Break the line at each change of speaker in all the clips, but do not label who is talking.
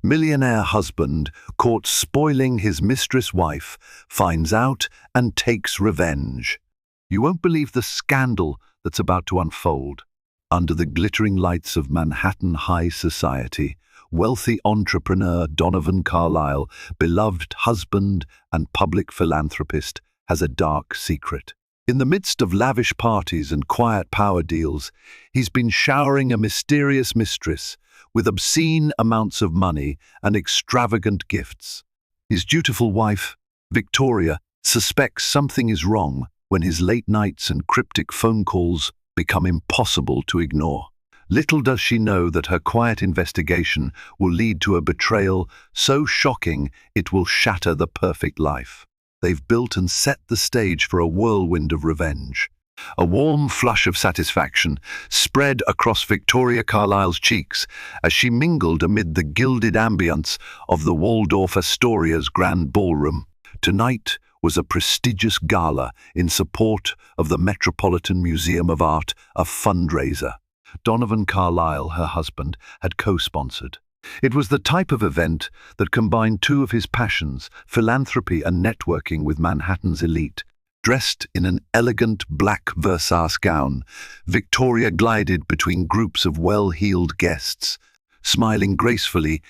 Millionaire husband caught spoiling his mistress wife finds out and takes revenge. You won't believe the scandal that's about to unfold. Under the glittering lights of Manhattan high society, wealthy entrepreneur Donovan Carlyle, beloved husband and public philanthropist, has a dark secret. In the midst of lavish parties and quiet power deals, he's been showering a mysterious mistress with obscene amounts of money and extravagant gifts. His dutiful wife, Victoria, suspects something is wrong when his late nights and cryptic phone calls become impossible to ignore. Little does she know that her quiet investigation will lead to a betrayal so shocking it will shatter the perfect life. They've built and set the stage for a whirlwind of revenge. A warm flush of satisfaction spread across Victoria Carlyle's cheeks as she mingled amid the gilded ambience of the Waldorf Astoria's grand ballroom. Tonight was a prestigious gala in support of the Metropolitan Museum of Art, a fundraiser. Donovan Carlyle, her husband, had co-sponsored. It was the type of event that combined two of his passions, philanthropy and networking, with Manhattan's elite. Dressed in an elegant black Versace gown, Victoria glided between groups of well-heeled guests, smiling gracefully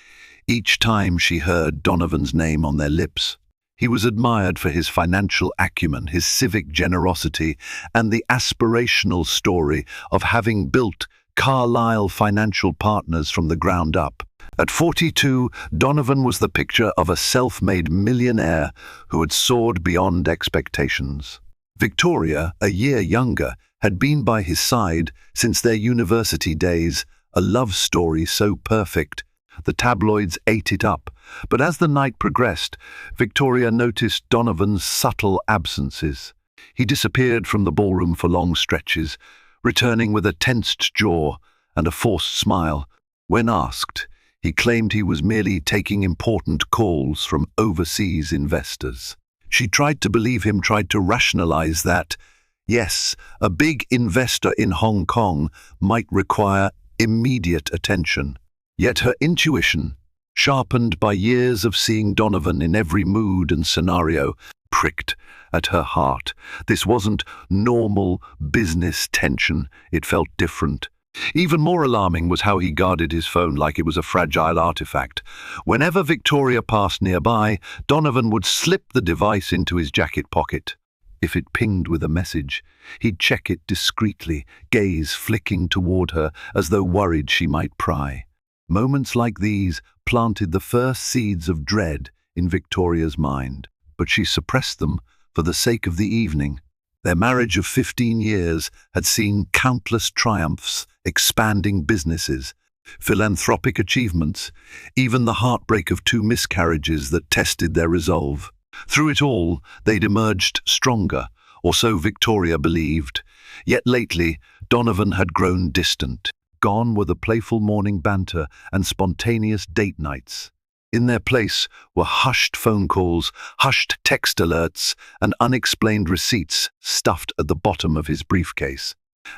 each time she heard Donovan's name on their lips. He was admired for his financial acumen, his civic generosity, and the aspirational story of having built Carlyle Financial Partners from the ground up. At 42, Donovan was the picture of a self-made millionaire who had soared beyond expectations. Victoria, a year younger, had been by his side since their university days, a love story so perfect. The tabloids ate it up, but as the night progressed, Victoria noticed Donovan's subtle absences. He disappeared from the ballroom for long stretches, returning with a tensed jaw and a forced smile. When asked, he claimed he was merely taking important calls from overseas investors. She tried to believe him, tried to rationalize that, yes, a big investor in Hong Kong might require immediate attention. Yet her intuition, sharpened by years of seeing Donovan in every mood and scenario, pricked at her heart. This wasn't normal business tension, it felt different. Even more alarming was how he guarded his phone like it was a fragile artifact. Whenever Victoria passed nearby, Donovan would slip the device into his jacket pocket. If it pinged with a message, he'd check it discreetly, gaze flicking toward her as though worried she might pry. Moments like these planted the first seeds of dread in Victoria's mind, but she suppressed them for the sake of the evening. Their marriage of 15 years had seen countless triumphs, expanding businesses, philanthropic achievements, even the heartbreak of 2 miscarriages that tested their resolve. Through it all, they'd emerged stronger, or so Victoria believed. Yet lately, Donovan had grown distant. Gone were the playful morning banter and spontaneous date nights. In their place were hushed phone calls, hushed text alerts, and unexplained receipts stuffed at the bottom of his briefcase.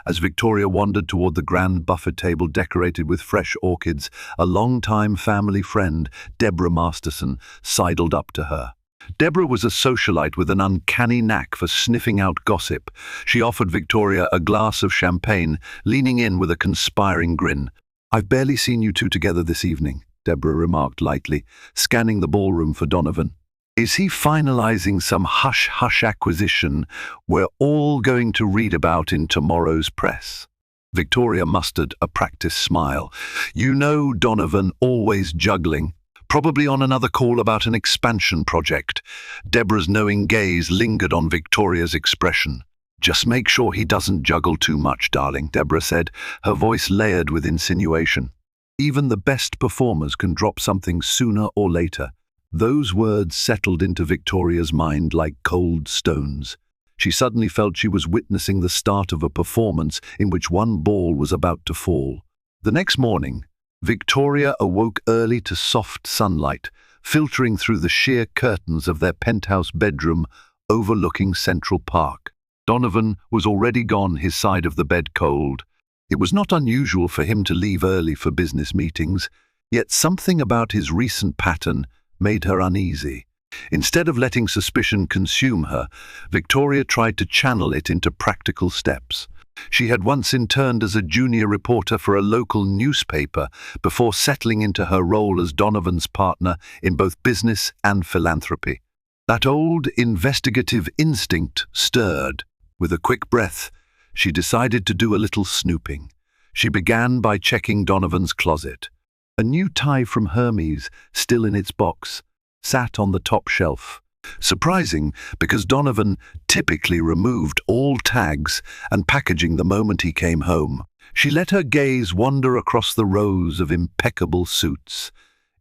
As Victoria wandered toward the grand buffet table decorated with fresh orchids, a longtime family friend, Deborah Masterson, sidled up to her. Deborah was a socialite with an uncanny knack for sniffing out gossip. She offered Victoria a glass of champagne, leaning in with a conspiring grin. "I've barely seen you two together this evening," Deborah remarked lightly, scanning the ballroom for Donovan. "Is he finalizing some hush-hush acquisition we're all going to read about in tomorrow's press?" Victoria mustered a practiced smile. "You know Donovan, always juggling. Probably on another call about an expansion project." Deborah's knowing gaze lingered on Victoria's expression. "Just make sure he doesn't juggle too much, darling," Deborah said, her voice layered with insinuation. "Even the best performers can drop something sooner or later." Those words settled into Victoria's mind like cold stones. She suddenly felt she was witnessing the start of a performance in which one ball was about to fall. The next morning, Victoria awoke early to soft sunlight, filtering through the sheer curtains of their penthouse bedroom overlooking Central Park. Donovan was already gone, his side of the bed cold. It was not unusual for him to leave early for business meetings. Yet something about his recent pattern made her uneasy. Instead of letting suspicion consume her, Victoria tried to channel it into practical steps. She had once interned as a junior reporter for a local newspaper before settling into her role as Donovan's partner in both business and philanthropy. That old investigative instinct stirred. With a quick breath, she decided to do a little snooping. She began by checking Donovan's closet. A new tie from Hermes, still in its box, sat on the top shelf. Surprising, because Donovan typically removed all tags and packaging the moment he came home. She let her gaze wander across the rows of impeccable suits,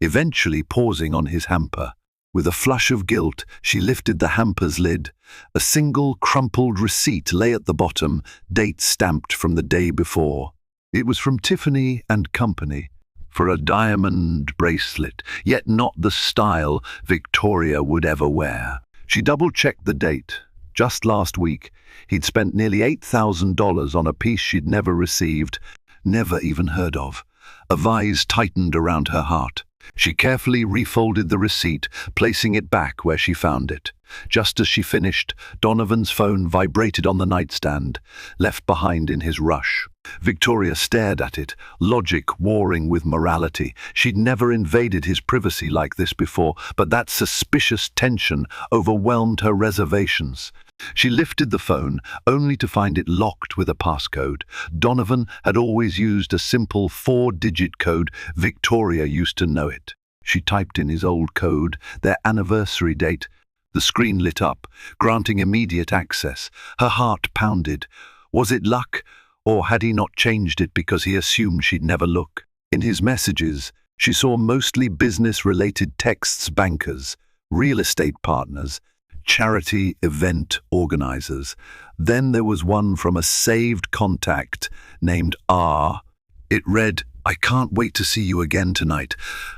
eventually pausing on his hamper. With a flush of guilt, she lifted the hamper's lid. A single crumpled receipt lay at the bottom, date stamped from the day before. It was from Tiffany and Company, for a diamond bracelet, yet not the style Victoria would ever wear. She double-checked the date. Just last week, he'd spent nearly $8,000 on a piece she'd never received, never even heard of. A vise tightened around her heart. She carefully refolded the receipt, placing it back where she found it. Just as she finished, Donovan's phone vibrated on the nightstand, left behind in his rush. Victoria stared at it, logic warring with morality. She'd never invaded his privacy like this before, but that suspicious tension overwhelmed her reservations. She lifted the phone, only to find it locked with a passcode. Donovan had always used a simple 4-digit code. Victoria used to know it. She typed in his old code, their anniversary date. The screen lit up, granting immediate access. Her heart pounded. Was it luck, or had he not changed it because he assumed she'd never look? In his messages, she saw mostly business-related texts: bankers, real estate partners, charity event organizers. Then there was one from a saved contact named R. It read, "I can't wait to see you again tonight.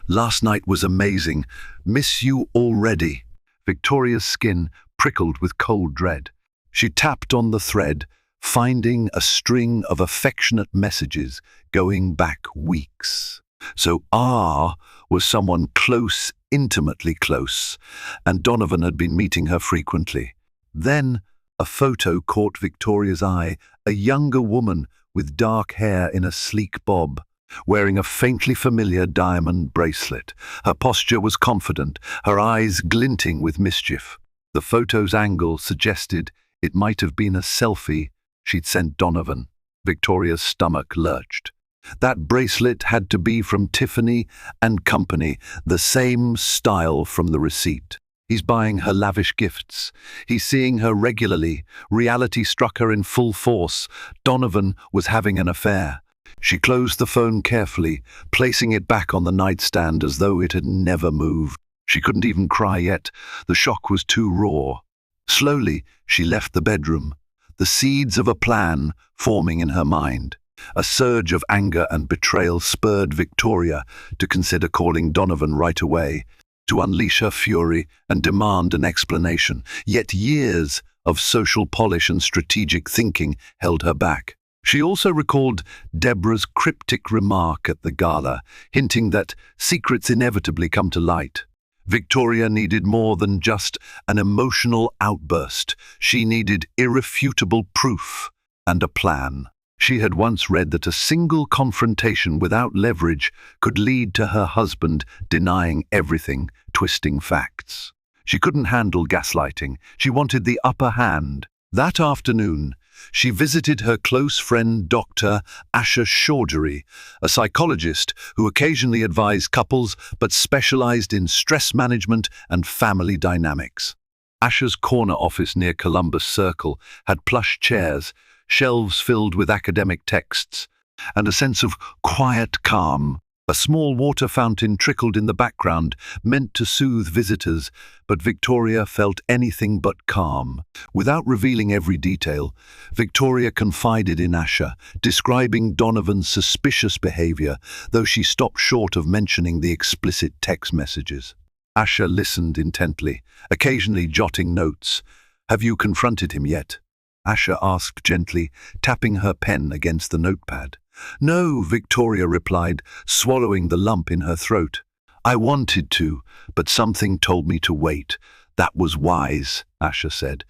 Last night was amazing. Miss you already." Victoria's skin prickled with cold dread. She tapped on the thread, finding a string of affectionate messages going back weeks. So R was someone close, intimately close, and Donovan had been meeting her frequently. Then a photo caught Victoria's eye, a younger woman with dark hair in a sleek bob, wearing a faintly familiar diamond bracelet. Her posture was confident, her eyes glinting with mischief. The photo's angle suggested it might have been a selfie she'd sent Donovan. Victoria's stomach lurched. That bracelet had to be from Tiffany and Company, the same style from the receipt. He's buying her lavish gifts. He's seeing her regularly. Reality struck her in full force. Donovan was having an affair. She closed the phone carefully, placing it back on the nightstand as though it had never moved. She couldn't even cry yet. The shock was too raw. Slowly, she left the bedroom, the seeds of a plan forming in her mind. A surge of anger and betrayal spurred Victoria to consider calling Donovan right away, to unleash her fury and demand an explanation. Yet years of social polish and strategic thinking held her back. She also recalled Deborah's cryptic remark at the gala, hinting that secrets inevitably come to light. Victoria needed more than just an emotional outburst. She needed irrefutable proof and a plan. She had once read that a single confrontation without leverage could lead to her husband denying everything, twisting facts. She couldn't handle gaslighting. She wanted the upper hand. That afternoon, she visited her close friend Dr. Asha Chaudhary, a psychologist who occasionally advised couples but specialized in stress management and family dynamics. Asha's corner office near Columbus Circle had plush chairs, shelves filled with academic texts, and a sense of quiet calm. A small water fountain trickled in the background, meant to soothe visitors, but Victoria felt anything but calm. Without revealing every detail, Victoria confided in Asha, describing Donovan's suspicious behavior, though she stopped short of mentioning the explicit text messages. Asha listened intently, occasionally jotting notes. "Have you confronted him yet?" Asha asked gently, tapping her pen against the notepad. "No," Victoria replied, swallowing the lump in her throat. "I wanted to, but something told me to wait. That was wise," Asher said.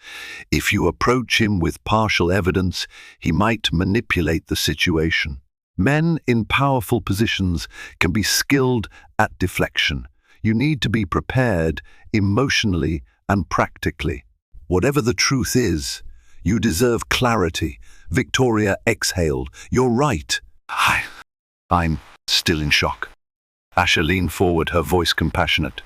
"If you approach him with partial evidence, he might manipulate the situation. Men in powerful positions can be skilled at deflection. You need to be prepared emotionally and practically. Whatever the truth is, you deserve clarity." Victoria exhaled. "You're right." I'm still in shock." Asher leaned forward, her voice compassionate.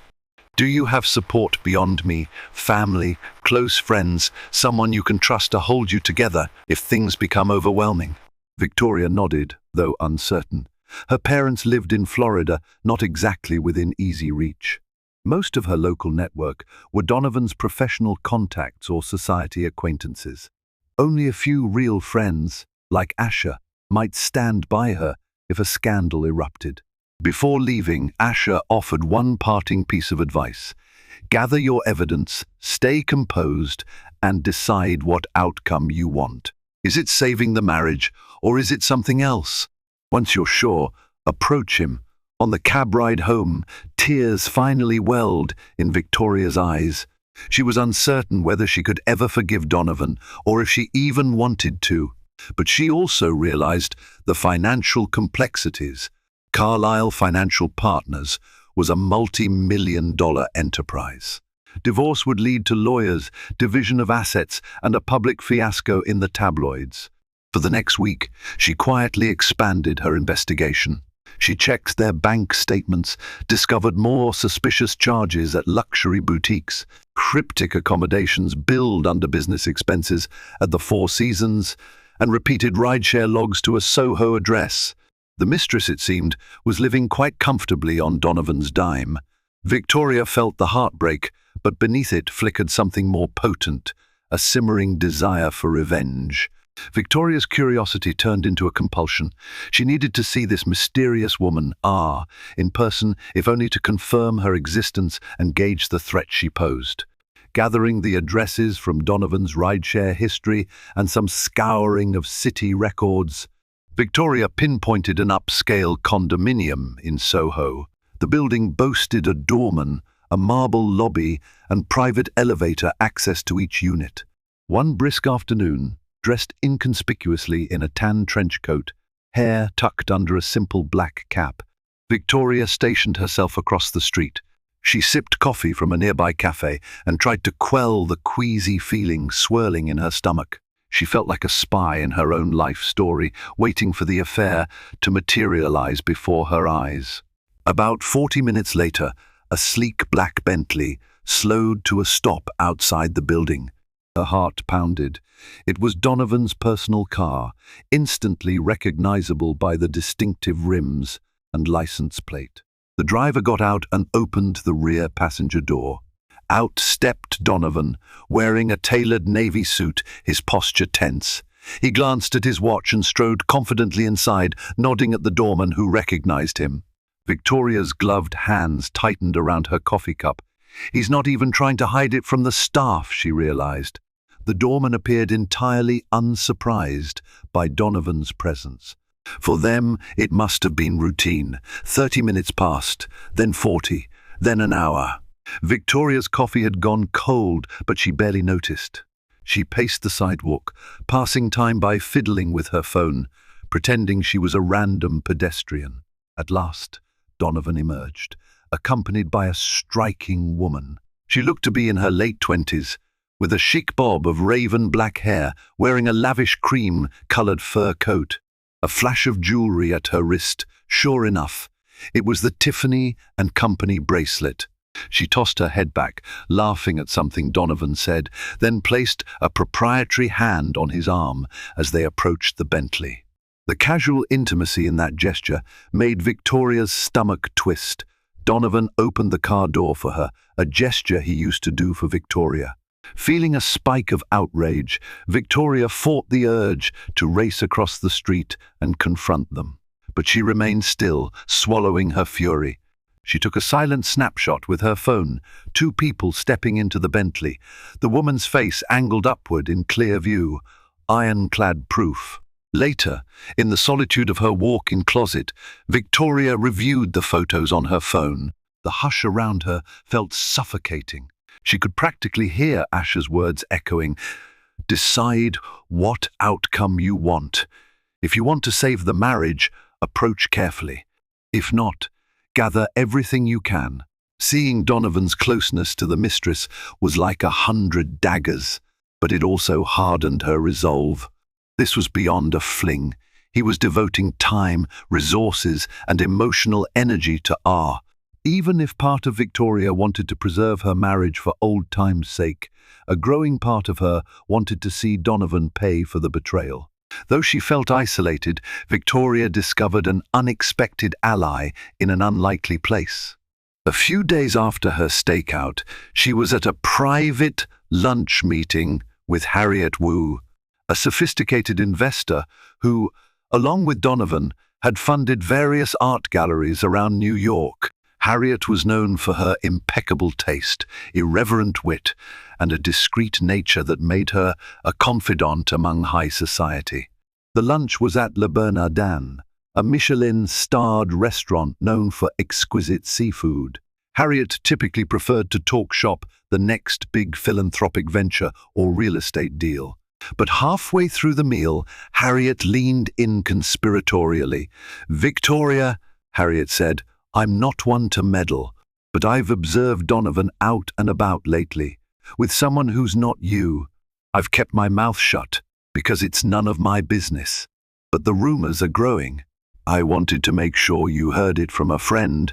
"Do you have support beyond me? Family, close friends, someone you can trust to hold you together if things become overwhelming?" Victoria nodded, though uncertain. Her parents lived in Florida, not exactly within easy reach. Most of her local network were Donovan's professional contacts or society acquaintances. Only a few real friends, like Asher, might stand by her if a scandal erupted. Before leaving, Asher offered one parting piece of advice. Gather your evidence, stay composed, and decide what outcome you want. Is it saving the marriage, or is it something else? Once you're sure, approach him. On the cab ride home, tears finally welled in Victoria's eyes. She was uncertain whether she could ever forgive Donovan, or if she even wanted to. But she also realized the financial complexities. Carlyle Financial Partners was a multi-million-dollar enterprise. Divorce would lead to lawyers, division of assets, and a public fiasco in the tabloids. For the next week, she quietly expanded her investigation. She checked their bank statements, discovered more suspicious charges at luxury boutiques, cryptic accommodations billed under business expenses at the Four Seasons, and repeated rideshare logs to a Soho address. The mistress, it seemed, was living quite comfortably on Donovan's dime. Victoria felt the heartbreak, but beneath it flickered something more potent, a simmering desire for revenge. Victoria's curiosity turned into a compulsion. She needed to see this mysterious woman, in person, if only to confirm her existence and gauge the threat she posed. Gathering the addresses from Donovan's rideshare history and some scouring of city records, Victoria pinpointed an upscale condominium in Soho. The building boasted a doorman, a marble lobby, and private elevator access to each unit. One brisk afternoon, dressed inconspicuously in a tan trench coat, hair tucked under a simple black cap, Victoria stationed herself across the street. She sipped coffee from a nearby cafe and tried to quell the queasy feeling swirling in her stomach. She felt like a spy in her own life story, waiting for the affair to materialize before her eyes. About 40 minutes later, a sleek black Bentley slowed to a stop outside the building. Her heart pounded. It was Donovan's personal car, instantly recognizable by the distinctive rims and license plate. The driver got out and opened the rear passenger door. Out stepped Donovan, wearing a tailored navy suit, his posture tense. He glanced at his watch and strode confidently inside, nodding at the doorman who recognized him. Victoria's gloved hands tightened around her coffee cup. He's not even trying to hide it from the staff, she realized. The doorman appeared entirely unsurprised by Donovan's presence. For them, it must have been routine. 30 minutes passed, then 40, then an hour. Victoria's coffee had gone cold, but she barely noticed. She paced the sidewalk, passing time by fiddling with her phone, pretending she was a random pedestrian. At last, Donovan emerged, accompanied by a striking woman. She looked to be in her late 20s, with a chic bob of raven black hair, wearing a lavish cream-colored fur coat. A flash of jewelry at her wrist, sure enough. It was the Tiffany & Company bracelet. She tossed her head back, laughing at something Donovan said, then placed a proprietary hand on his arm as they approached the Bentley. The casual intimacy in that gesture made Victoria's stomach twist. Donovan opened the car door for her, a gesture he used to do for Victoria. Feeling a spike of outrage, Victoria fought the urge to race across the street and confront them. But she remained still, swallowing her fury. She took a silent snapshot with her phone, two people stepping into the Bentley, the woman's face angled upward in clear view, ironclad proof. Later, in the solitude of her walk-in closet, Victoria reviewed the photos on her phone. The hush around her felt suffocating. She could practically hear Ash's words echoing, "Decide what outcome you want. If you want to save the marriage, approach carefully. If not, gather everything you can." Seeing Donovan's closeness to the mistress was like 100 daggers, but it also hardened her resolve. This was beyond a fling. He was devoting time, resources, and emotional energy to R. Even if part of Victoria wanted to preserve her marriage for old times' sake, a growing part of her wanted to see Donovan pay for the betrayal. Though she felt isolated, Victoria discovered an unexpected ally in an unlikely place. A few days after her stakeout, she was at a private lunch meeting with Harriet Wu, a sophisticated investor who, along with Donovan, had funded various art galleries around New York. Harriet was known for her impeccable taste, irreverent wit, and a discreet nature that made her a confidant among high society. The lunch was at Le Bernardin, a Michelin-starred restaurant known for exquisite seafood. Harriet typically preferred to talk shop the next big philanthropic venture or real estate deal. But halfway through the meal, Harriet leaned in conspiratorially. "Victoria," Harriet said, "I'm not one to meddle, but I've observed Donovan out and about lately, with someone who's not you. I've kept my mouth shut, because it's none of my business. But the rumors are growing. I wanted to make sure you heard it from a friend,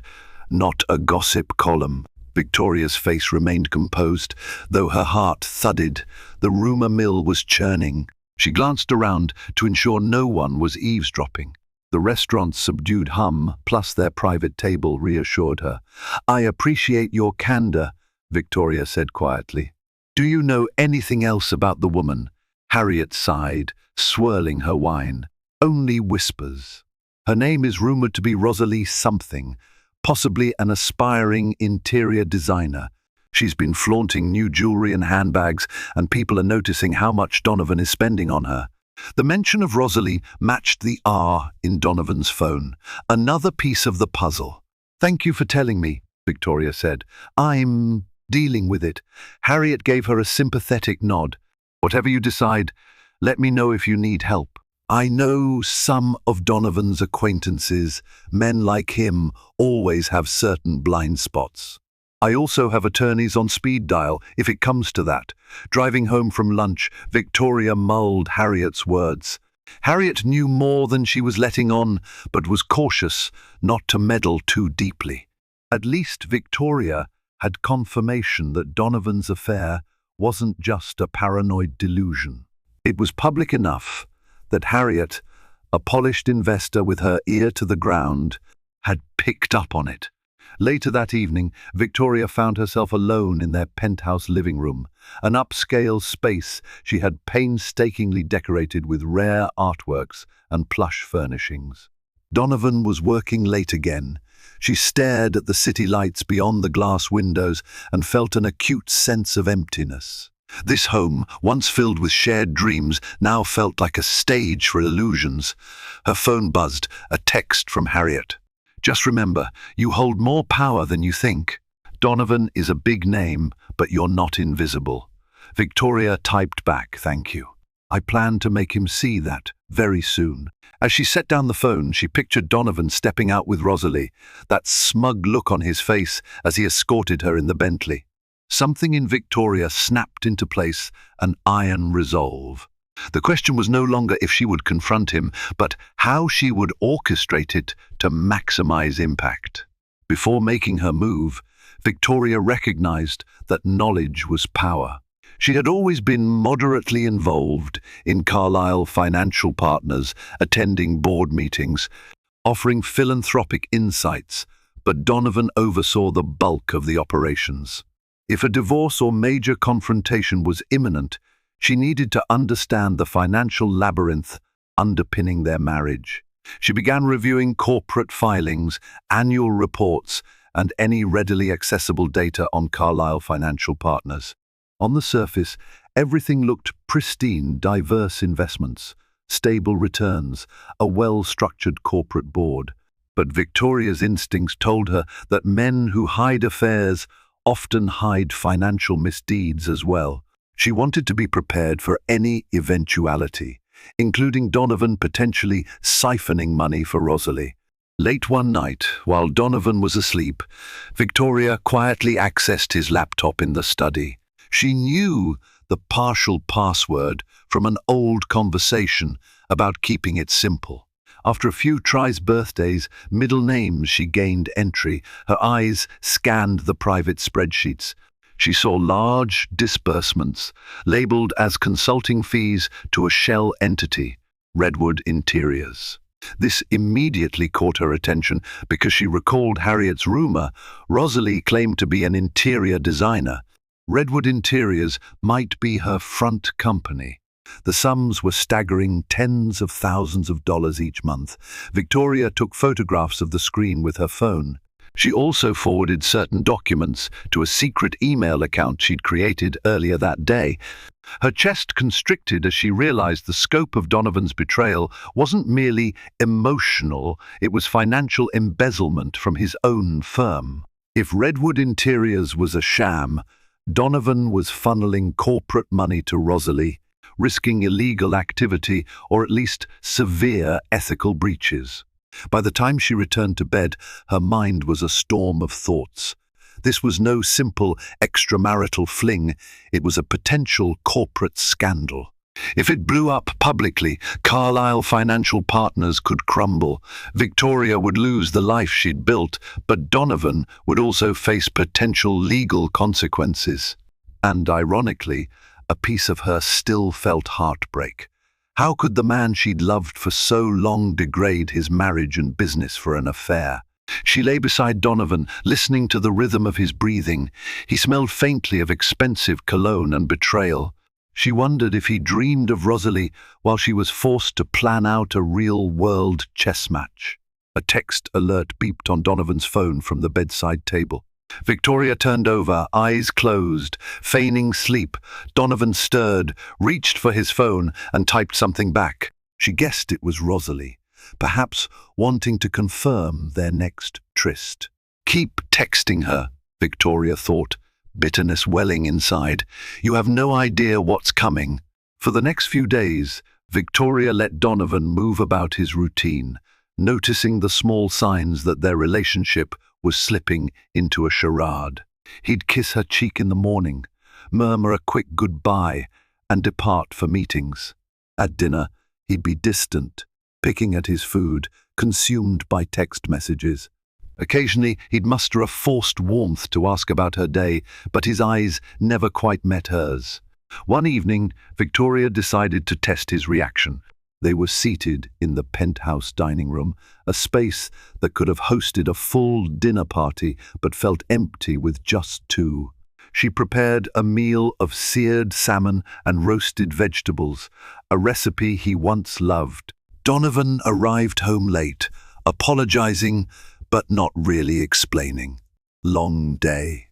not a gossip column." Victoria's face remained composed, though her heart thudded. The rumor mill was churning. She glanced around to ensure no one was eavesdropping. The restaurant's subdued hum, plus their private table, reassured her. "I appreciate your candor," Victoria said quietly. "Do you know anything else about the woman?" Harriet sighed, swirling her wine. "Only whispers. Her name is rumored to be Rosalie something, possibly an aspiring interior designer. She's been flaunting new jewelry and handbags, and people are noticing how much Donovan is spending on her." The mention of Rosalie matched the R in Donovan's phone. Another piece of the puzzle. "Thank you for telling me," Victoria said. "I'm dealing with it." Harriet gave her a sympathetic nod. "Whatever you decide, let me know if you need help. I know some of Donovan's acquaintances. Men like him always have certain blind spots. I also have attorneys on speed dial, if it comes to that." Driving home from lunch, Victoria mulled Harriet's words. Harriet knew more than she was letting on, but was cautious not to meddle too deeply. At least Victoria had confirmation that Donovan's affair wasn't just a paranoid delusion. It was public enough that Harriet, a polished investor with her ear to the ground, had picked up on it. Later that evening, Victoria found herself alone in their penthouse living room, an upscale space she had painstakingly decorated with rare artworks and plush furnishings. Donovan was working late again. She stared at the city lights beyond the glass windows and felt an acute sense of emptiness. This home, once filled with shared dreams, now felt like a stage for illusions. Her phone buzzed, a text from Harriet. "Just remember, you hold more power than you think. Donovan is a big name, but you're not invisible." Victoria typed back, "Thank you. I plan to make him see that very soon." As she set down the phone, she pictured Donovan stepping out with Rosalie, that smug look on his face as he escorted her in the Bentley. Something in Victoria snapped into place, an iron resolve. The question was no longer if she would confront him, but how she would orchestrate it to maximize impact. Before making her move, Victoria recognized that knowledge was power. She had always been moderately involved in Carlyle Financial Partners, attending board meetings, offering philanthropic insights, but Donovan oversaw the bulk of the operations. If a divorce or major confrontation was imminent, she needed to understand the financial labyrinth underpinning their marriage. She began reviewing corporate filings, annual reports, and any readily accessible data on Carlyle Financial Partners. On the surface, everything looked pristine, diverse investments, stable returns, a well-structured corporate board. But Victoria's instincts told her that men who hide affairs often hide financial misdeeds as well. She wanted to be prepared for any eventuality, including Donovan potentially siphoning money for Rosalie. Late one night, while Donovan was asleep, Victoria quietly accessed his laptop in the study. She knew the partial password from an old conversation about keeping it simple. After a few tries, birthdays, middle names, she gained entry. Her eyes scanned the private spreadsheets. She saw large disbursements, labeled as consulting fees to a shell entity, Redwood Interiors. This immediately caught her attention because she recalled Harriet's rumor Rosalie claimed to be an interior designer. Redwood Interiors might be her front company. The sums were staggering, tens of thousands of dollars each month. Victoria took photographs of the screen with her phone. She also forwarded certain documents to a secret email account she'd created earlier that day. Her chest constricted as she realized the scope of Donovan's betrayal wasn't merely emotional, it was financial embezzlement from his own firm. If Redwood Interiors was a sham, Donovan was funneling corporate money to Rosalie, risking illegal activity or at least severe ethical breaches. By the time she returned to bed, her mind was a storm of thoughts. This was no simple extramarital fling, it was a potential corporate scandal. If it blew up publicly, Carlyle Financial Partners could crumble. Victoria would lose the life she'd built, but Donovan would also face potential legal consequences. And ironically, a piece of her still felt heartbreak. How could the man she'd loved for so long degrade his marriage and business for an affair? She lay beside Donovan, listening to the rhythm of his breathing. He smelled faintly of expensive cologne and betrayal. She wondered if he dreamed of Rosalie while she was forced to plan out a real-world chess match. A text alert beeped on Donovan's phone from the bedside table. Victoria turned over, eyes closed, feigning sleep. Donovan stirred, reached for his phone, and typed something back. She guessed it was Rosalie, perhaps wanting to confirm their next tryst. Keep texting her, Victoria thought, bitterness welling inside. You have no idea what's coming. For the next few days, Victoria let Donovan move about his routine, noticing the small signs that their relationship was slipping into a charade. He'd kiss her cheek in the morning, murmur a quick goodbye, and depart for meetings. At dinner, he'd be distant, picking at his food, consumed by text messages. Occasionally, he'd muster a forced warmth to ask about her day, but his eyes never quite met hers. One evening, Victoria decided to test his reaction. They were seated in the penthouse dining room, a space that could have hosted a full dinner party but felt empty with just two. She prepared a meal of seared salmon and roasted vegetables, a recipe he once loved. Donovan arrived home late, apologizing but not really explaining. "Long day?"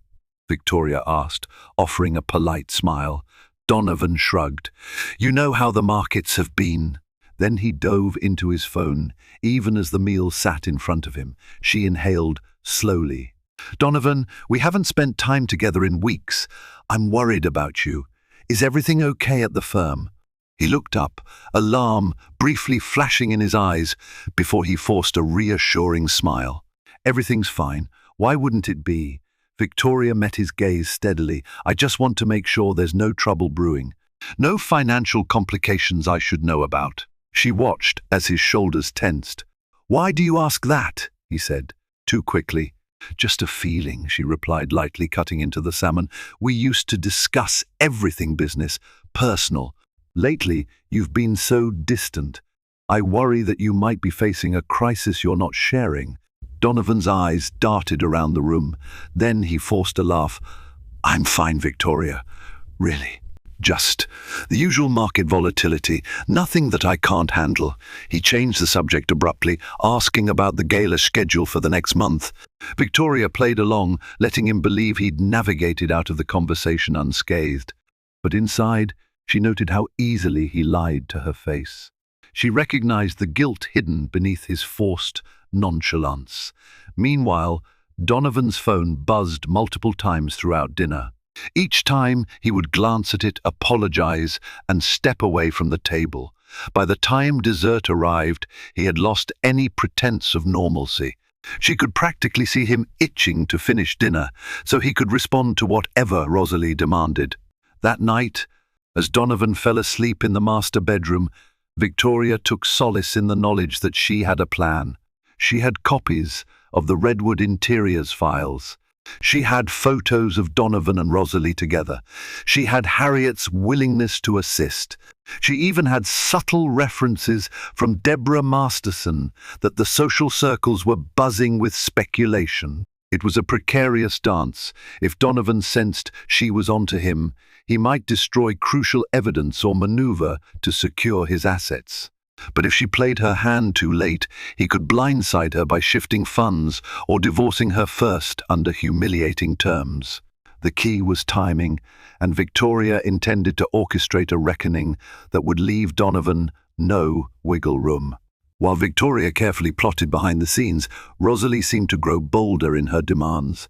Victoria asked, offering a polite smile. Donovan shrugged. "You know how the markets have been." Then he dove into his phone, even as the meal sat in front of him. She inhaled slowly. "Donovan, we haven't spent time together in weeks. I'm worried about you. Is everything okay at the firm?" He looked up, alarm briefly flashing in his eyes before he forced a reassuring smile. "Everything's fine. Why wouldn't it be?" Victoria met his gaze steadily. "I just want to make sure there's no trouble brewing. No financial complications I should know about." She watched as his shoulders tensed. "Why do you ask that?" he said, too quickly. "Just a feeling," she replied, lightly cutting into the salmon. "We used to discuss everything business, personal. Lately, you've been so distant. I worry that you might be facing a crisis you're not sharing." Donovan's eyes darted around the room. Then he forced a laugh. "I'm fine, Victoria. Really. Just the usual market volatility, nothing that I can't handle." He changed the subject abruptly, asking about the gala schedule for the next month. Victoria played along, letting him believe he'd navigated out of the conversation unscathed. But inside, she noted how easily he lied to her face. She recognized the guilt hidden beneath his forced nonchalance. Meanwhile, Donovan's phone buzzed multiple times throughout dinner. Each time he would glance at it, apologize, and step away from the table. By the time dessert arrived, he had lost any pretense of normalcy. She could practically see him itching to finish dinner, so he could respond to whatever Rosalie demanded. That night, as Donovan fell asleep in the master bedroom, Victoria took solace in the knowledge that she had a plan. She had copies of the Redwood Interiors files. She had photos of Donovan and Rosalie together. She had Harriet's willingness to assist. She even had subtle references from Deborah Masterson that the social circles were buzzing with speculation. It was a precarious dance. If Donovan sensed she was onto him, he might destroy crucial evidence or maneuver to secure his assets. But if she played her hand too late, he could blindside her by shifting funds or divorcing her first under humiliating terms. The key was timing, and Victoria intended to orchestrate a reckoning that would leave Donovan no wiggle room. While Victoria carefully plotted behind the scenes, Rosalie seemed to grow bolder in her demands.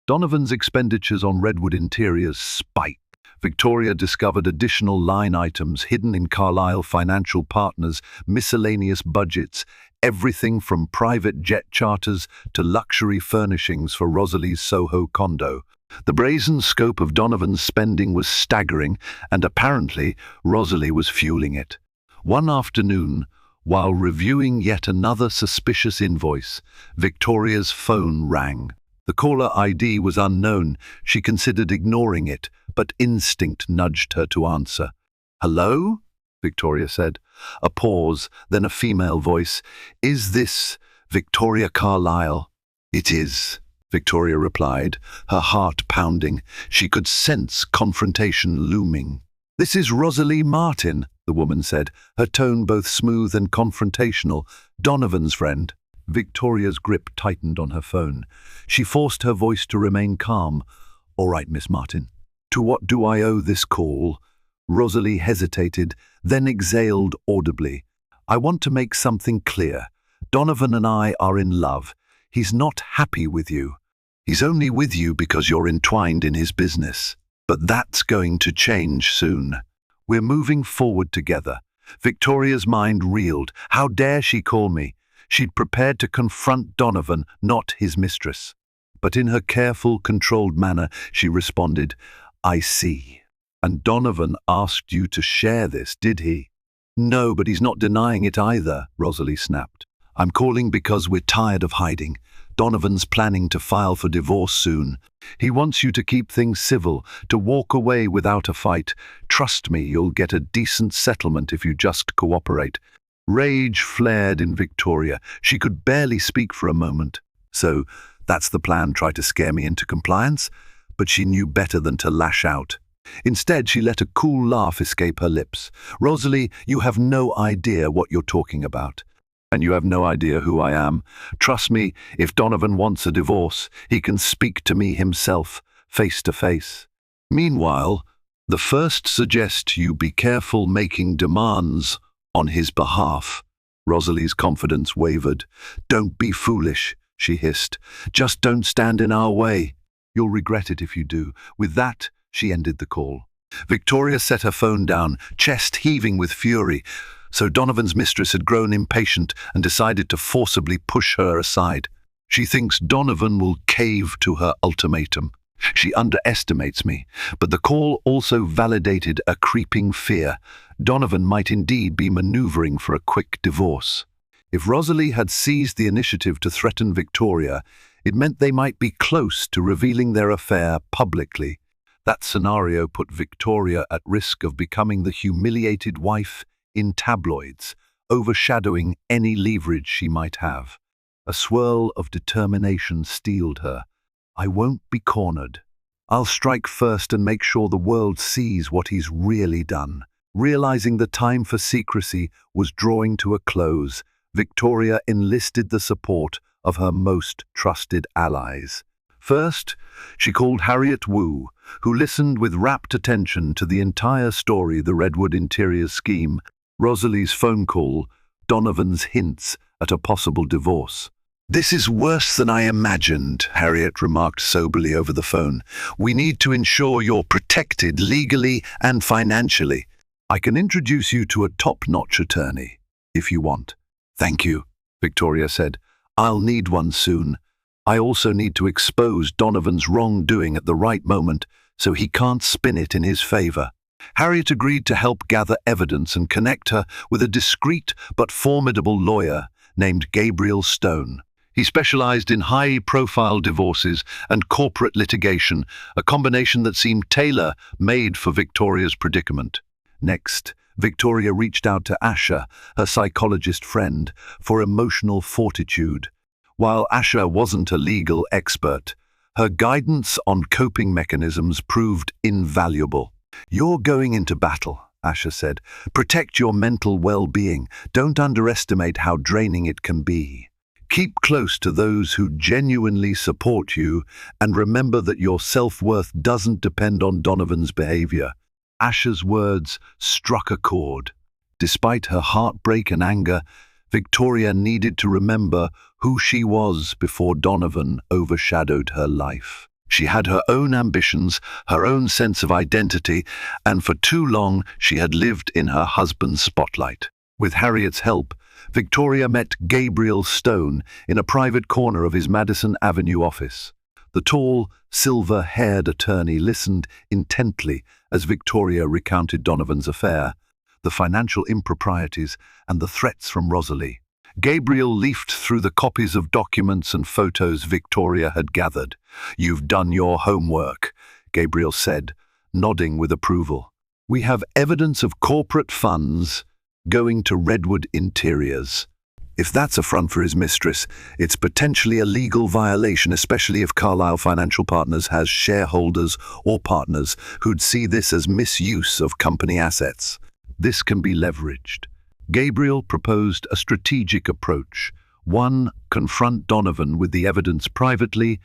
Donovan's expenditures on Redwood Interiors spiked. Victoria discovered additional line items hidden in Carlyle Financial Partners' miscellaneous budgets, everything from private jet charters to luxury furnishings for Rosalie's Soho condo. The brazen scope of Donovan's spending was staggering, and apparently Rosalie was fueling it. One afternoon, while reviewing yet another suspicious invoice, Victoria's phone rang. The caller ID was unknown. She considered ignoring it, but instinct nudged her to answer. "Hello?" Victoria said. A pause, then a female voice. "Is this Victoria Carlyle?" "It is," Victoria replied, her heart pounding. She could sense confrontation looming. "This is Rosalie Martin," the woman said, her tone both smooth and confrontational. "Donovan's friend." Victoria's grip tightened on her phone. She forced her voice to remain calm. "All right, Miss Martin. To what do I owe this call?" Rosalie hesitated, then exhaled audibly. "I want to make something clear. Donovan and I are in love. He's not happy with you. He's only with you because you're entwined in his business. But that's going to change soon. We're moving forward together." Victoria's mind reeled. How dare she call me? She'd prepared to confront Donovan, not his mistress. But in her careful, controlled manner, she responded, "I see. And Donovan asked you to share this, did he?" "No, but he's not denying it either," Rosalie snapped. "I'm calling because we're tired of hiding. Donovan's planning to file for divorce soon. He wants you to keep things civil, to walk away without a fight. Trust me, you'll get a decent settlement if you just cooperate." Rage flared in Victoria. She could barely speak for a moment. "So, that's the plan, try to scare me into compliance?" But she knew better than to lash out. Instead, she let a cool laugh escape her lips. "Rosalie, you have no idea what you're talking about. And you have no idea who I am. Trust me, if Donovan wants a divorce, he can speak to me himself, face to face. Meanwhile, the first suggests you be careful making demands on his behalf." Rosalie's confidence wavered. "Don't be foolish," she hissed. "Just don't stand in our way. You'll regret it if you do." With that, she ended the call. Victoria set her phone down, chest heaving with fury. So Donovan's mistress had grown impatient and decided to forcibly push her aside. She thinks Donovan will cave to her ultimatum. She underestimates me, but the call also validated a creeping fear. Donovan might indeed be maneuvering for a quick divorce. If Rosalie had seized the initiative to threaten Victoria, it meant they might be close to revealing their affair publicly. That scenario put Victoria at risk of becoming the humiliated wife in tabloids, overshadowing any leverage she might have. A swirl of determination steeled her. "I won't be cornered. I'll strike first and make sure the world sees what he's really done." Realizing the time for secrecy was drawing to a close, Victoria enlisted the support of her most trusted allies. First, she called Harriet Wu, who listened with rapt attention to the entire story, the Redwood Interiors scheme. Rosalie's phone call Donovan's hints at a possible divorce. "This is worse than I imagined," Harriet remarked soberly over the phone. "We need to ensure you're protected legally and financially. I can introduce you to a top-notch attorney, if you want." "Thank you," Victoria said. "I'll need one soon. I also need to expose Donovan's wrongdoing at the right moment so he can't spin it in his favor." Harriet agreed to help gather evidence and connect her with a discreet but formidable lawyer named Gabriel Stone. He specialized in high-profile divorces and corporate litigation, a combination that seemed tailor-made for Victoria's predicament. Next, Victoria reached out to Asha, her psychologist friend, for emotional fortitude. While Asha wasn't a legal expert, her guidance on coping mechanisms proved invaluable. "You're going into battle," Asha said. "Protect your mental well-being. Don't underestimate how draining it can be. Keep close to those who genuinely support you, and remember that your self-worth doesn't depend on Donovan's behavior." Asha's words struck a chord. Despite her heartbreak and anger, Victoria needed to remember who she was before Donovan overshadowed her life. She had her own ambitions, her own sense of identity, and for too long she had lived in her husband's spotlight. With Harriet's help, Victoria met Gabriel Stone in a private corner of his Madison Avenue office. The tall, silver-haired attorney listened intently as Victoria recounted Donovan's affair, the financial improprieties, and the threats from Rosalie. Gabriel leafed through the copies of documents and photos Victoria had gathered. "You've done your homework," Gabriel said, nodding with approval. "We have evidence of corporate funds going to Redwood Interiors. If that's a front for his mistress, it's potentially a legal violation, especially if Carlyle Financial Partners has shareholders or partners who'd see this as misuse of company assets. This can be leveraged." Gabriel proposed a strategic approach. One, confront Donovan with the evidence privately,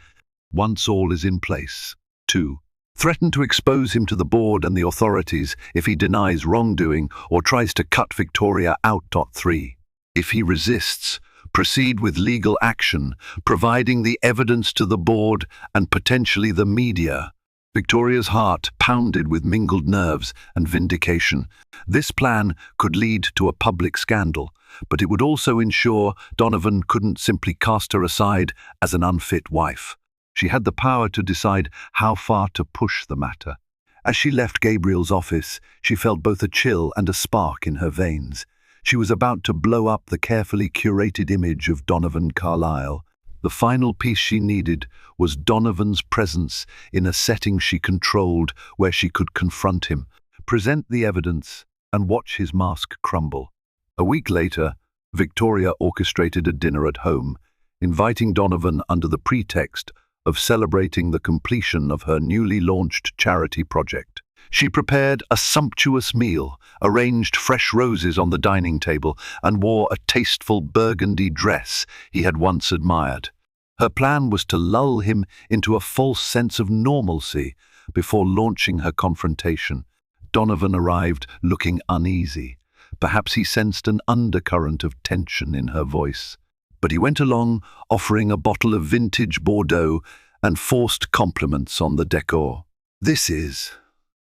once all is in place. Two, threaten to expose him to the board and the authorities if he denies wrongdoing or tries to cut Victoria out. Three, if he resists, proceed with legal action, providing the evidence to the board and potentially the media. Victoria's heart pounded with mingled nerves and vindication. This plan could lead to a public scandal, but it would also ensure Donovan couldn't simply cast her aside as an unfit wife. She had the power to decide how far to push the matter. As she left Gabriel's office, she felt both a chill and a spark in her veins. She was about to blow up the carefully curated image of Donovan Carlyle. The final piece she needed was Donovan's presence in a setting she controlled, where she could confront him, present the evidence, and watch his mask crumble. A week later, Victoria orchestrated a dinner at home, inviting Donovan under the pretext of celebrating the completion of her newly launched charity project. She prepared a sumptuous meal, arranged fresh roses on the dining table, and wore a tasteful burgundy dress he had once admired. Her plan was to lull him into a false sense of normalcy before launching her confrontation. Donovan arrived looking uneasy. Perhaps he sensed an undercurrent of tension in her voice. But he went along, offering a bottle of vintage Bordeaux and forced compliments on the decor. "This is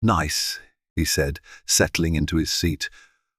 nice," he said, settling into his seat.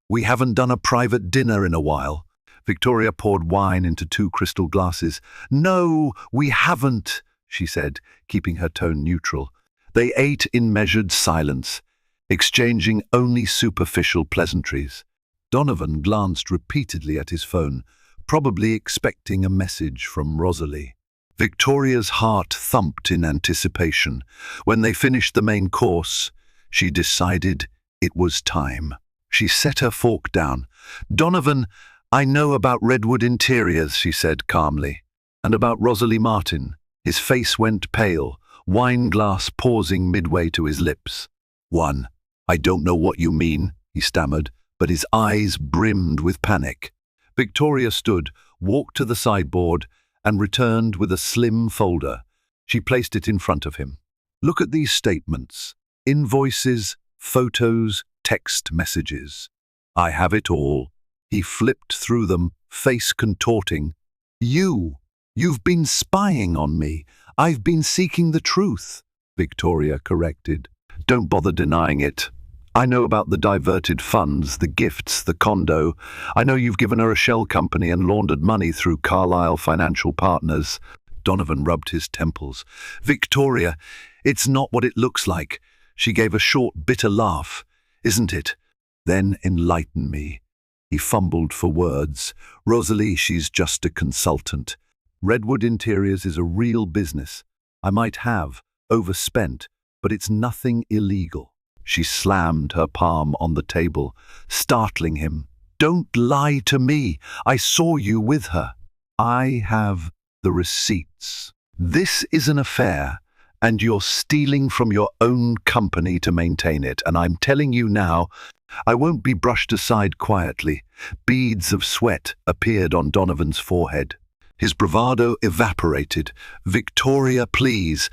"We haven't done a private dinner in a while." Victoria poured wine into 2 crystal glasses. "No, we haven't," she said, keeping her tone neutral. They ate in measured silence, exchanging only superficial pleasantries. Donovan glanced repeatedly at his phone, probably expecting a message from Rosalie. Victoria's heart thumped in anticipation. When they finished the main course, she decided it was time. She set her fork down. "Donovan, I know about Redwood Interiors," she said calmly, "and about Rosalie Martin." His face went pale, wine glass pausing midway to his lips. "One, I don't know what you mean," he stammered, but his eyes brimmed with panic. Victoria stood, walked to the sideboard, and returned with a slim folder. She placed it in front of him. "Look at these statements. Invoices, photos, text messages. I have it all." He flipped through them, face contorting. You've been spying on me. I've been seeking the truth, Victoria corrected. Don't bother denying it. I know about the diverted funds, the gifts, the condo. I know you've given her a shell company and laundered money through Carlyle Financial Partners. Donovan rubbed his temples. Victoria, it's not what it looks like. She gave a short, bitter laugh. Isn't it? Then enlighten me. He fumbled for words. Rosalie, she's just a consultant. Redwood Interiors is a real business. I might have overspent, but it's nothing illegal. She slammed her palm on the table, startling him. Don't lie to me. I saw you with her. I have the receipts. This is an affair, and you're stealing from your own company to maintain it. And I'm telling you now, I won't be brushed aside quietly. Beads of sweat appeared on Donovan's forehead. His bravado evaporated. Victoria, please.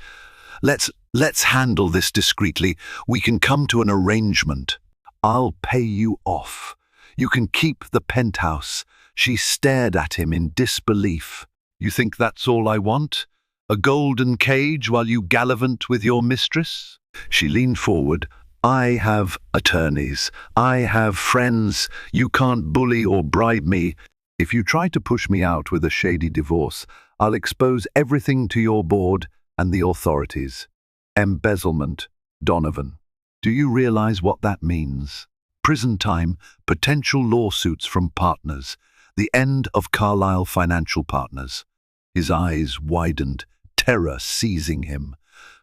Let's handle this discreetly. We can come to an arrangement. I'll pay you off. You can keep the penthouse. She stared at him in disbelief. You think that's all I want? A golden cage while you gallivant with your mistress? She leaned forward. I have attorneys. I have friends. You can't bully or bribe me. If you try to push me out with a shady divorce, I'll expose everything to your board and the authorities. Embezzlement, Donovan. Do you realize what that means? Prison time, potential lawsuits from partners, the end of Carlyle Financial Partners. His eyes widened, terror seizing him.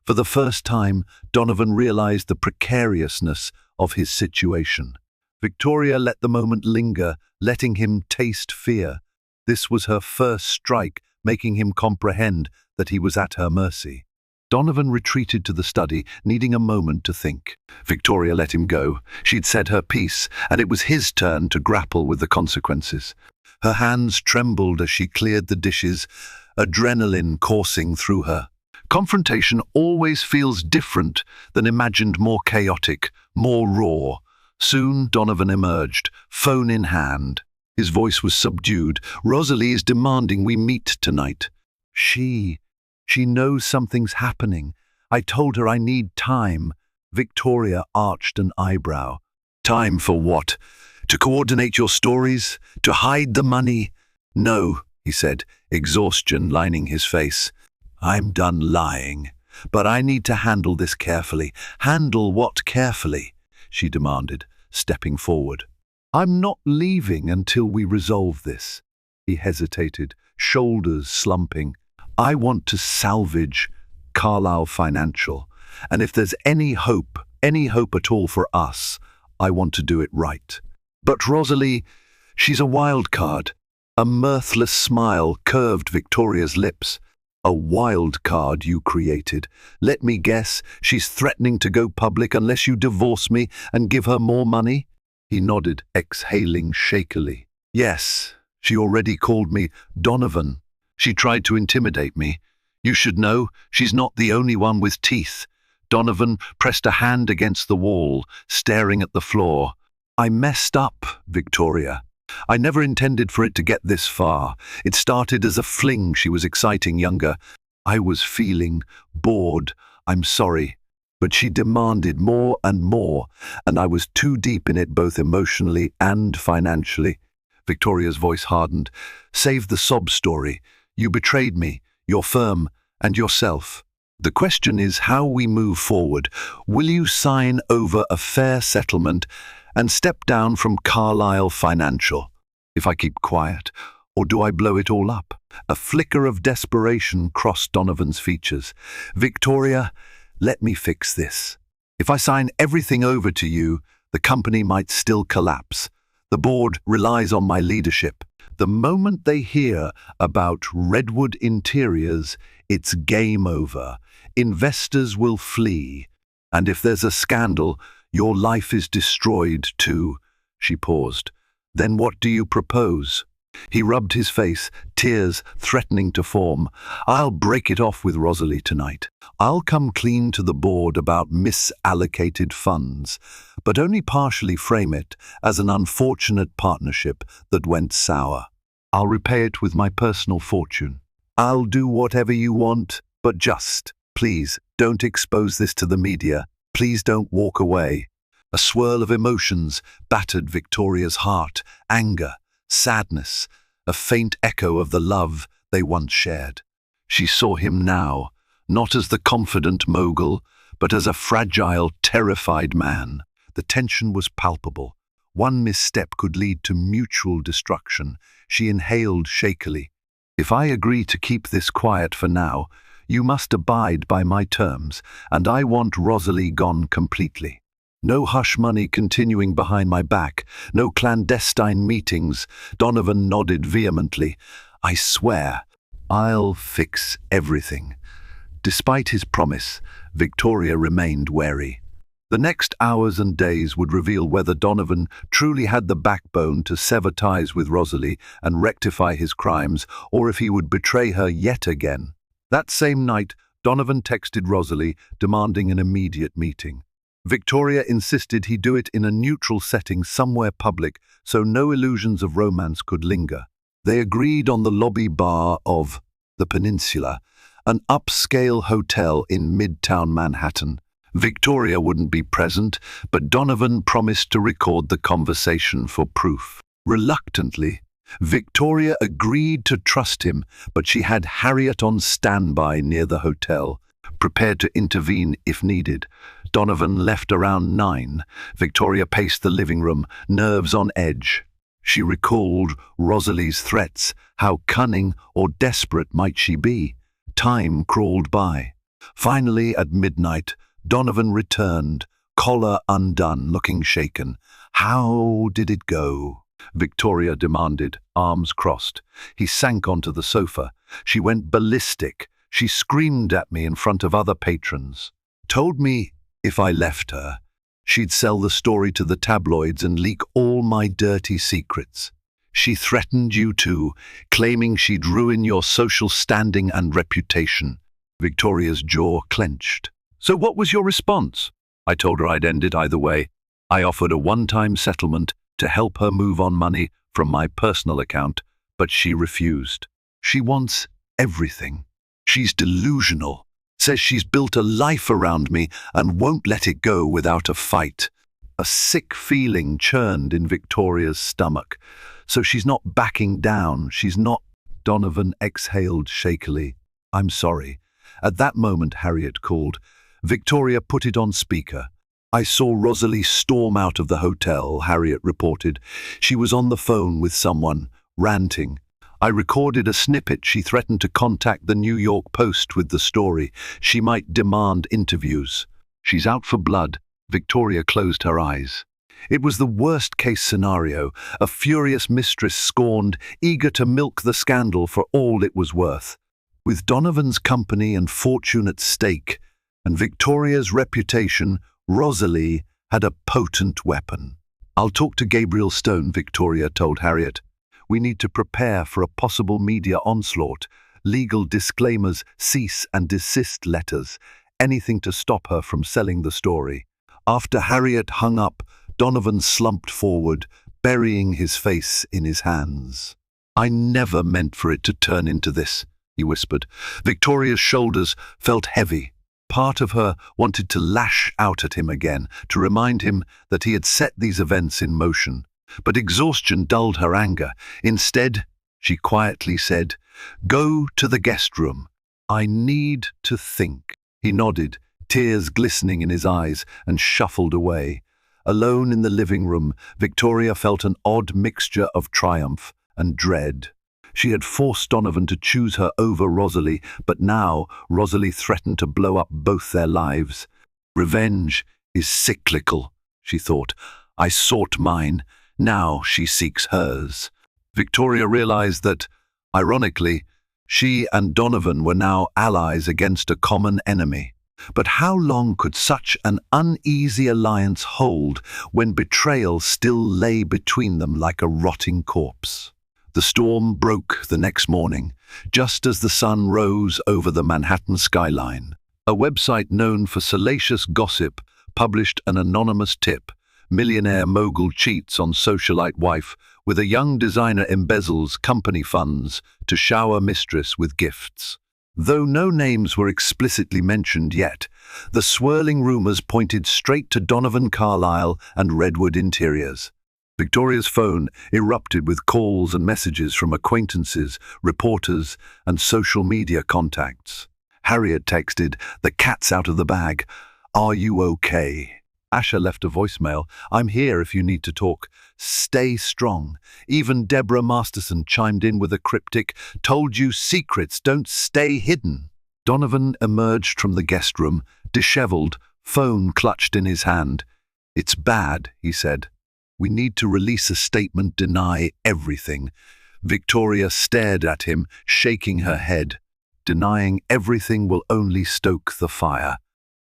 For the first time, Donovan realized the precariousness of his situation. Victoria let the moment linger, letting him taste fear. This was her first strike, making him comprehend that he was at her mercy. Donovan retreated to the study, needing a moment to think. Victoria let him go. She'd said her piece, and it was his turn to grapple with the consequences. Her hands trembled as she cleared the dishes, adrenaline coursing through her. Confrontation always feels different than imagined, more chaotic, more raw. Soon Donovan emerged, phone in hand. His voice was subdued. Rosalie is demanding we meet tonight. She knows something's happening. I told her I need time. Victoria arched an eyebrow. Time for what? To coordinate your stories? To hide the money? No, he said, exhaustion lining his face. I'm done lying, but I need to handle this carefully. Handle what carefully? She demanded, stepping forward. I'm not leaving until we resolve this. He hesitated, shoulders slumping. I want to salvage Carlyle Financial, and if there's any hope at all for us, I want to do it right. But Rosalie, she's a wild card. A mirthless smile curved Victoria's lips. A wild card you created. Let me guess, she's threatening to go public unless you divorce me and give her more money? He nodded, exhaling shakily. Yes, she already called me Donovan. She tried to intimidate me. You should know, she's not the only one with teeth. Donovan pressed a hand against the wall, staring at the floor. I messed up, Victoria. I never intended for it to get this far. It started as a fling. She was exciting younger. I was feeling bored. I'm sorry. But she demanded more and more, and I was too deep in it both emotionally and financially. Victoria's voice hardened. Save the sob story. You betrayed me, your firm, and yourself. The question is how we move forward. Will you sign over a fair settlement and step down from Carlyle Financial? If I keep quiet, or do I blow it all up? A flicker of desperation crossed Donovan's features. Victoria, let me fix this. If I sign everything over to you, the company might still collapse. The board relies on my leadership. The moment they hear about Redwood Interiors, it's game over. Investors will flee. And if there's a scandal, your life is destroyed too. She paused. Then what do you propose? He rubbed his face, tears threatening to form. "I'll break it off with Rosalie tonight. I'll come clean to the board about misallocated funds, but only partially frame it as an unfortunate partnership that went sour. I'll repay it with my personal fortune. I'll do whatever you want, but just, please, don't expose this to the media. Please don't walk away." A swirl of emotions battered Victoria's heart: anger, sadness, a faint echo of the love they once shared. She saw him now, not as the confident mogul, but as a fragile, terrified man. The tension was palpable. One misstep could lead to mutual destruction. She inhaled shakily. "If I agree to keep this quiet for now, you must abide by my terms, and I want Rosalie gone completely. No hush money continuing behind my back, no clandestine meetings." Donovan nodded vehemently. "I swear, I'll fix everything." Despite his promise, Victoria remained wary. The next hours and days would reveal whether Donovan truly had the backbone to sever ties with Rosalie and rectify his crimes, or if he would betray her yet again. That same night, Donovan texted Rosalie, demanding an immediate meeting. Victoria insisted he do it in a neutral setting somewhere public, so no illusions of romance could linger. They agreed on the lobby bar of the Peninsula, an upscale hotel in Midtown Manhattan. Victoria wouldn't be present, but Donovan promised to record the conversation for proof. Reluctantly, Victoria agreed to trust him, but she had Harriet on standby near the hotel, prepared to intervene if needed. Donovan left around 9. Victoria paced the living room, nerves on edge. She recalled Rosalie's threats. How cunning or desperate might she be? Time crawled by. Finally, at midnight, Donovan returned, collar undone, looking shaken. "How did it go?" Victoria demanded, arms crossed. He sank onto the sofa. She went ballistic. She screamed at me in front of other patrons. Told me if I left her, she'd sell the story to the tabloids and leak all my dirty secrets. She threatened you too, claiming she'd ruin your social standing and reputation. Victoria's jaw clenched. "So what was your response?" I told her I'd end it either way. I offered a one-time settlement to help her move on money from my personal account, but she refused. She wants everything. She's delusional, says she's built a life around me and won't let it go without a fight. A sick feeling churned in Victoria's stomach. So she's not backing down, she's not. Donovan exhaled shakily. "I'm sorry." At that moment, Harriet called. Victoria put it on speaker. "I saw Rosalie storm out of the hotel," Harriet reported. "She was on the phone with someone, ranting. I recorded a snippet. She threatened to contact the New York Post with the story. She might demand interviews. She's out for blood." Victoria closed her eyes. It was the worst-case scenario, a furious mistress scorned, eager to milk the scandal for all it was worth. With Donovan's company and fortune at stake, and Victoria's reputation, Rosalie had a potent weapon. "I'll talk to Gabriel Stone," Victoria told Harriet. "We need to prepare for a possible media onslaught, legal disclaimers, cease and desist letters, anything to stop her from selling the story." After Harriet hung up, Donovan slumped forward, burying his face in his hands. "I never meant for it to turn into this," he whispered. Victoria's shoulders felt heavy. Part of her wanted to lash out at him again, to remind him that he had set these events in motion. But exhaustion dulled her anger. Instead, she quietly said, "Go to the guest room. I need to think." He nodded, tears glistening in his eyes, and shuffled away. Alone in the living room, Victoria felt an odd mixture of triumph and dread. She had forced Donovan to choose her over Rosalie, but now Rosalie threatened to blow up both their lives. "Revenge is cyclical," she thought. "I sought mine. Now she seeks hers." Victoria realized that, ironically, she and Donovan were now allies against a common enemy. But how long could such an uneasy alliance hold when betrayal still lay between them like a rotting corpse? The storm broke the next morning, just as the sun rose over the Manhattan skyline. A website known for salacious gossip published an anonymous tip. Millionaire mogul cheats on socialite wife with a young designer embezzles company funds to shower mistress with gifts. Though no names were explicitly mentioned yet, the swirling rumors pointed straight to Donovan Carlyle and Redwood Interiors. Victoria's phone erupted with calls and messages from acquaintances, reporters, and social media contacts. Harriet texted, "The cat's out of the bag. Are you okay?" Asha left a voicemail, "I'm here if you need to talk. Stay strong." Even Deborah Masterson chimed in with a cryptic, "Told you secrets don't stay hidden." Donovan emerged from the guest room, disheveled, phone clutched in his hand. "It's bad," he said. "We need to release a statement, deny everything." Victoria stared at him, shaking her head. "Denying everything will only stoke the fire.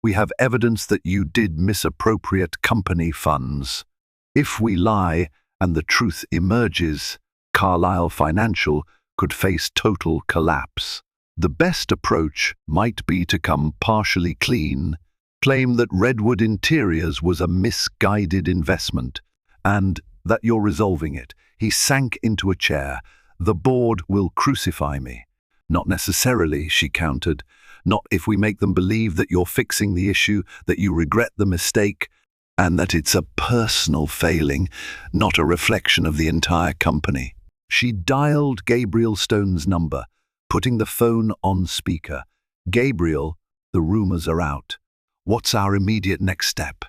We have evidence that you did misappropriate company funds. If we lie and the truth emerges, Carlyle Financial could face total collapse. The best approach might be to come partially clean, claim that Redwood Interiors was a misguided investment, and that you're resolving it." He sank into a chair. "The board will crucify me." "Not necessarily," she countered. "Not if we make them believe that you're fixing the issue, that you regret the mistake, and that it's a personal failing, not a reflection of the entire company." She dialed Gabriel Stone's number, putting the phone on speaker. "Gabriel, the rumors are out. What's our immediate next step?"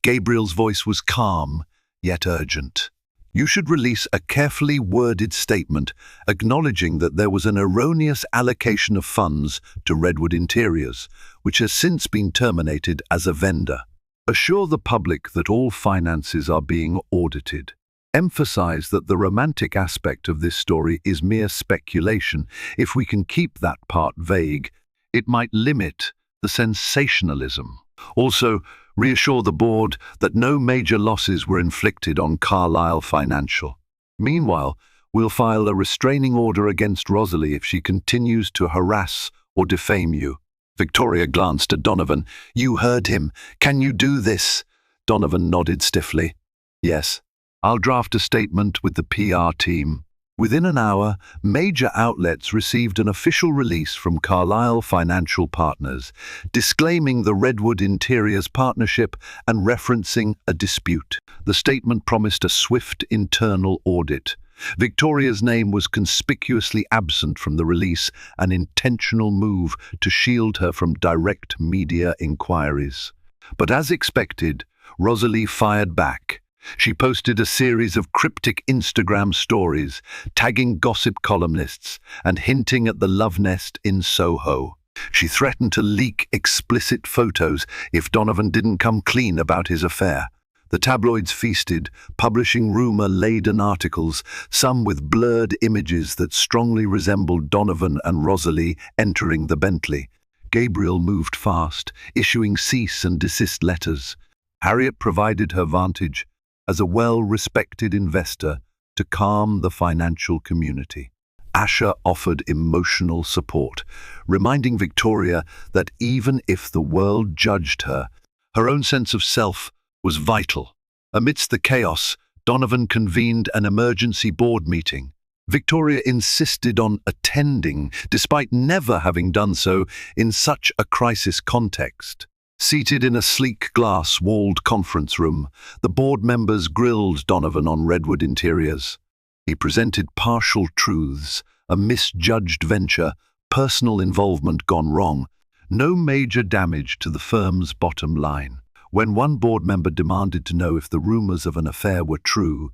Gabriel's voice was calm, yet urgent. "You should release a carefully worded statement acknowledging that there was an erroneous allocation of funds to Redwood Interiors, which has since been terminated as a vendor. Assure the public that all finances are being audited. Emphasize that the romantic aspect of this story is mere speculation. If we can keep that part vague, it might limit the sensationalism. Also, reassure the board that no major losses were inflicted on Carlyle Financial. Meanwhile, we'll file a restraining order against Rosalie if she continues to harass or defame you." Victoria glanced at Donovan. "You heard him. Can you do this?" Donovan nodded stiffly. "Yes, I'll draft a statement with the PR team." Within an hour, major outlets received an official release from Carlyle Financial Partners, disclaiming the Redwood Interiors partnership and referencing a dispute. The statement promised a swift internal audit. Victoria's name was conspicuously absent from the release, an intentional move to shield her from direct media inquiries. But as expected, Rosalie fired back. She posted a series of cryptic Instagram stories, tagging gossip columnists and hinting at the love nest in Soho. She threatened to leak explicit photos if Donovan didn't come clean about his affair. The tabloids feasted, publishing rumor-laden articles, some with blurred images that strongly resembled Donovan and Rosalie entering the Bentley. Gabriel moved fast, issuing cease and desist letters. Harriet provided her vantage as a well-respected investor to calm the financial community. Asha offered emotional support, reminding Victoria that even if the world judged her, her own sense of self was vital. Amidst the chaos, Donovan convened an emergency board meeting. Victoria insisted on attending, despite never having done so in such a crisis context. Seated in a sleek glass-walled conference room, the board members grilled Donovan on Redwood Interiors. He presented partial truths, a misjudged venture, personal involvement gone wrong, no major damage to the firm's bottom line. When one board member demanded to know if the rumors of an affair were true,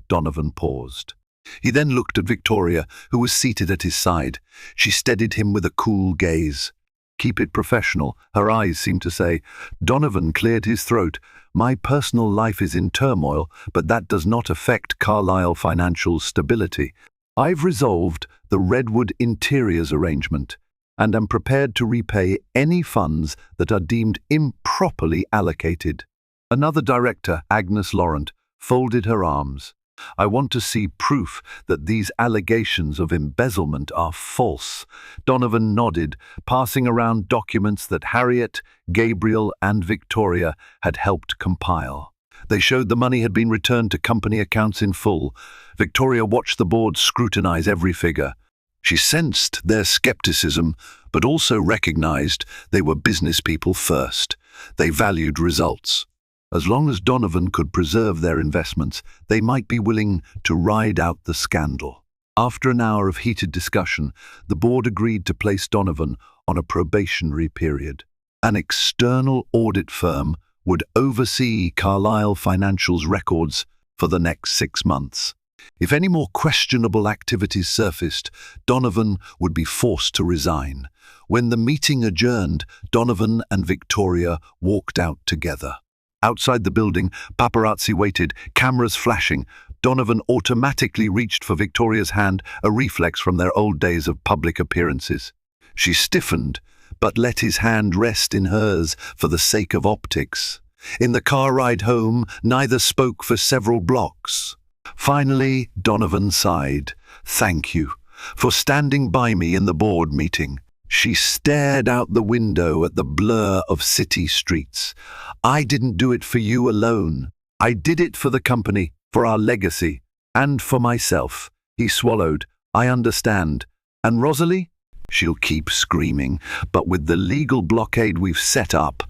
Donovan paused. He then looked at Victoria, who was seated at his side. She steadied him with a cool gaze. "Keep it professional," her eyes seemed to say. Donovan cleared his throat. "My personal life is in turmoil, but that does not affect Carlyle Financial's stability. I've resolved the Redwood Interiors arrangement and am prepared to repay any funds that are deemed improperly allocated." Another director, Agnes Laurent, folded her arms. I want to see proof that these allegations of embezzlement are false." Donovan nodded, passing around documents that Harriet, Gabriel, and Victoria had helped compile. They showed the money had been returned to company accounts in full. Victoria watched the board scrutinize every figure. She sensed their skepticism, but also recognized they were business people first. They valued results. As long as Donovan could preserve their investments, they might be willing to ride out the scandal. After an hour of heated discussion, the board agreed to place Donovan on a probationary period. An external audit firm would oversee Carlyle Financial's records for the next 6 months. If any more questionable activities surfaced, Donovan would be forced to resign. When the meeting adjourned, Donovan and Victoria walked out together. Outside the building, paparazzi waited, cameras flashing. Donovan automatically reached for Victoria's hand, a reflex from their old days of public appearances. She stiffened, but let his hand rest in hers for the sake of optics. In the car ride home, neither spoke for several blocks. Finally, Donovan sighed. "Thank you for standing by me in the board meeting." She stared out the window at the blur of city streets. "I didn't do it for you alone. I did it for the company, for our legacy, and for myself." He swallowed. "I understand. And Rosalie? She'll keep screaming, but with the legal blockade we've set up,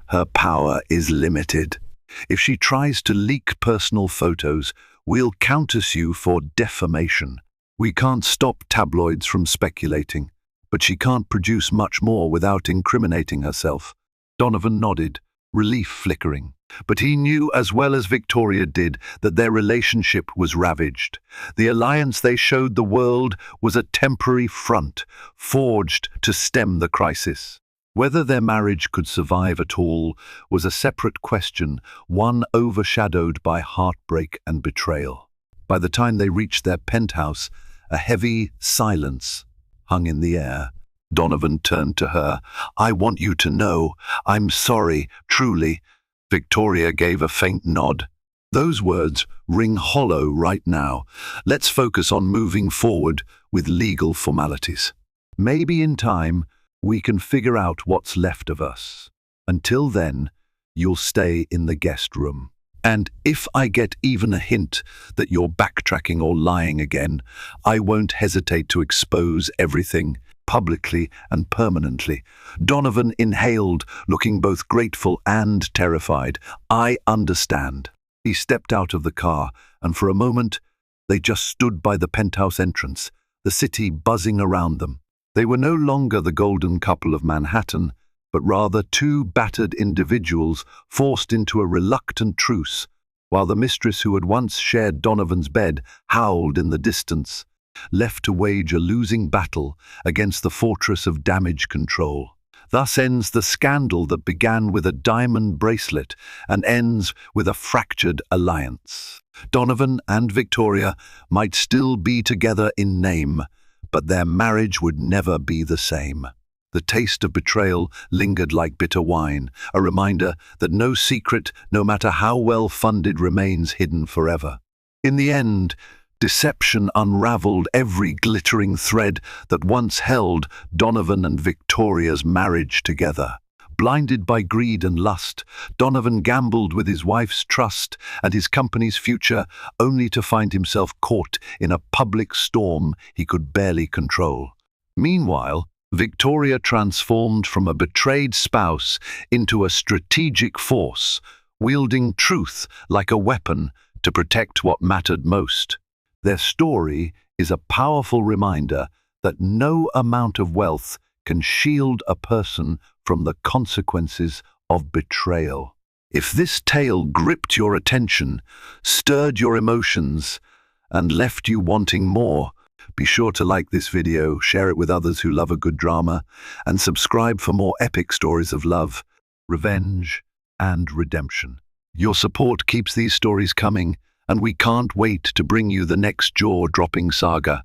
her power is limited. If she tries to leak personal photos, we'll countersue for defamation. We can't stop tabloids from speculating, but she can't produce much more without incriminating herself." Donovan nodded, relief flickering. But he knew as well as Victoria did that their relationship was ravaged. The alliance they showed the world was a temporary front, forged to stem the crisis. Whether their marriage could survive at all was a separate question, one overshadowed by heartbreak and betrayal. By the time they reached their penthouse, a heavy silence hung in the air. Donovan turned to her. "I want you to know, I'm sorry, truly." Victoria gave a faint nod. "Those words ring hollow right now. Let's focus on moving forward with legal formalities. Maybe in time, we can figure out what's left of us. Until then, you'll stay in the guest room. And if I get even a hint that you're backtracking or lying again, I won't hesitate to expose everything, publicly and permanently." Donovan inhaled, looking both grateful and terrified. "I understand." He stepped out of the car, and for a moment, they just stood by the penthouse entrance, the city buzzing around them. They were no longer the golden couple of Manhattan, but rather two battered individuals forced into a reluctant truce, while the mistress who had once shared Donovan's bed howled in the distance, left to wage a losing battle against the fortress of damage control. Thus ends the scandal that began with a diamond bracelet and ends with a fractured alliance. Donovan and Victoria might still be together in name, but their marriage would never be the same. The taste of betrayal lingered like bitter wine, a reminder that no secret, no matter how well funded, remains hidden forever. In the end, deception unraveled every glittering thread that once held Donovan and Victoria's marriage together. Blinded by greed and lust, Donovan gambled with his wife's trust and his company's future, only to find himself caught in a public storm he could barely control. Meanwhile, Victoria transformed from a betrayed spouse into a strategic force, wielding truth like a weapon to protect what mattered most. Their story is a powerful reminder that no amount of wealth can shield a person from the consequences of betrayal. If this tale gripped your attention, stirred your emotions, and left you wanting more, be sure to like this video, share it with others who love a good drama, and subscribe for more epic stories of love, revenge, and redemption. Your support keeps these stories coming, and we can't wait to bring you the next jaw-dropping saga.